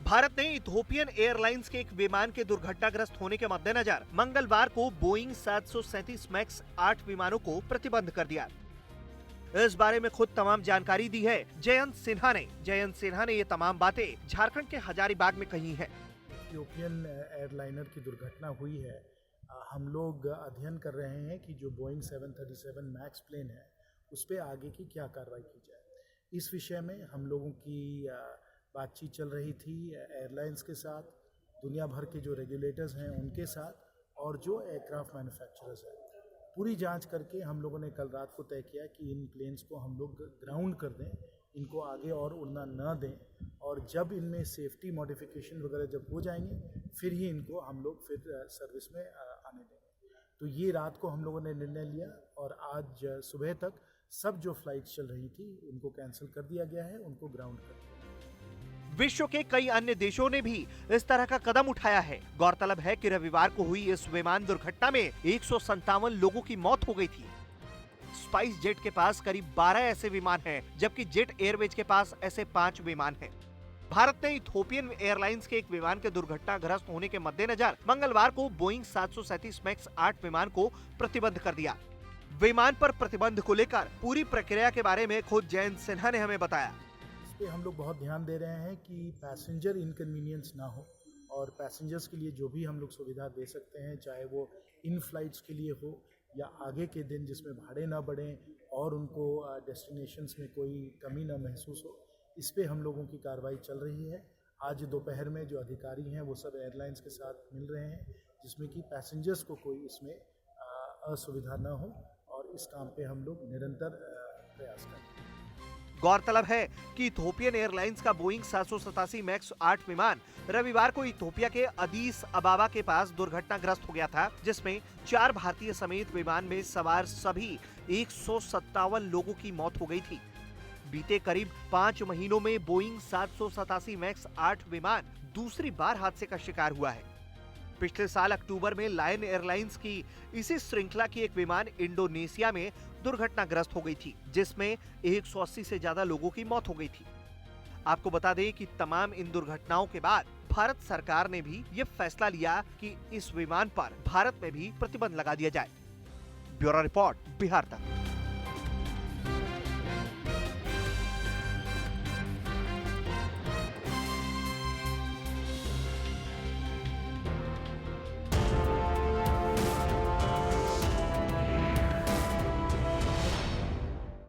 भारत ने Ethiopian airlines के एक विमान के दुर्घटनाग्रस्त होने के मद्देनजर मंगलवार को बोइंग 737 मैक्स 8 विमानों को प्रतिबंध कर दिया। इस बारे में खुद तमाम जानकारी दी है जयंत सिन्हा ने ये तमाम बातें झारखंड के हजारीबाग में कही हैं। इथियोपियन एयरलाइनर की दुर्घटना हुई है। हम लोग अध्ययन कर रहे हैं कि जो बोइंग 737 मैक्स प्लेन है उस पर आगे की क्या कार्रवाई की जाए। इस विषय में हम लोगों की बातचीत चल रही थी एयरलाइंस के साथ, दुनिया भर के जो रेगुलेटर्स हैं उनके साथ और जो एयरक्राफ्ट मैन्युफैक्चरर्स हैं। पूरी जांच करके हम लोगों ने कल रात को तय किया कि इन प्लेन्स को हम लोग ग्राउंड कर दें, इनको आगे और उड़ना न दें, और जब इनमें सेफ्टी मॉडिफिकेशन वगैरह जब हो जाएंगे फिर ही इनको हम लोग फिर सर्विस में आने देंगे। तो ये रात को हम लोगों ने निर्णय लिया और आज सुबह तक सब जो फ्लाइट्स चल रही थी उनको कैंसिल कर दिया गया है, उनको ग्राउंड कर दिया। विश्व के कई अन्य देशों ने भी इस तरह का कदम उठाया है। गौरतलब है कि रविवार को हुई इस विमान दुर्घटना में 157 लोगों की मौत हो गई थी। स्पाइस जेट के पास करीब 12 ऐसे विमान हैं, जबकि जेट एयरवेज के पास ऐसे 5 विमान हैं। भारत ने इथोपियन एयरलाइंस के एक विमान के दुर्घटनाग्रस्त होने के मद्देनजर मंगलवार को बोइंग 737 मैक्स 8 विमान को प्रतिबंध कर दिया। विमान पर प्रतिबंध को लेकर पूरी प्रक्रिया के बारे में खुद जयंत सिन्हा ने हमें बताया। पे हम लोग बहुत ध्यान दे रहे हैं कि पैसेंजर इनकन्वीनियंस ना हो और पैसेंजर्स के लिए जो भी हम लोग सुविधा दे सकते हैं, चाहे वो इन फ्लाइट्स के लिए हो या आगे के दिन जिसमें भाड़े ना बढ़ें और उनको डेस्टिनेशंस में कोई कमी ना महसूस हो, इस पे हम लोगों की कार्रवाई चल रही है। आज दोपहर में जो अधिकारी हैं वो सब एयरलाइंस के साथ मिल रहे हैं, जिसमें कि पैसेंजर्स को कोई इसमें असुविधा ना हो, और इस काम पे हम लोग निरंतर प्रयास कर रहे हैं। गौरतलब है कि इथोपियन एयरलाइंस का बोइंग 787 मैक्स 8 विमान रविवार को इथोपिया के अदीस अबाबा के पास दुर्घटनाग्रस्त हो गया था, जिसमें 4 भारतीय समेत विमान में सवार सभी 157 लोगों की मौत हो गई थी। बीते करीब 5 महीनों में बोइंग 787 मैक्स 8 विमान दूसरी बार हादसे का शिकार हुआ है। पिछले साल अक्टूबर में लायन एयरलाइंस की इसी श्रृंखला की एक विमान इंडोनेशिया में दुर्घटनाग्रस्त हो गई थी, जिसमें 180 से ज्यादा लोगों की मौत हो गई थी। आपको बता दें कि तमाम इन दुर्घटनाओं के बाद भारत सरकार ने भी ये फैसला लिया कि इस विमान पर भारत में भी प्रतिबंध लगा दिया जाए। ब्यूरो रिपोर्ट, बिहार तक।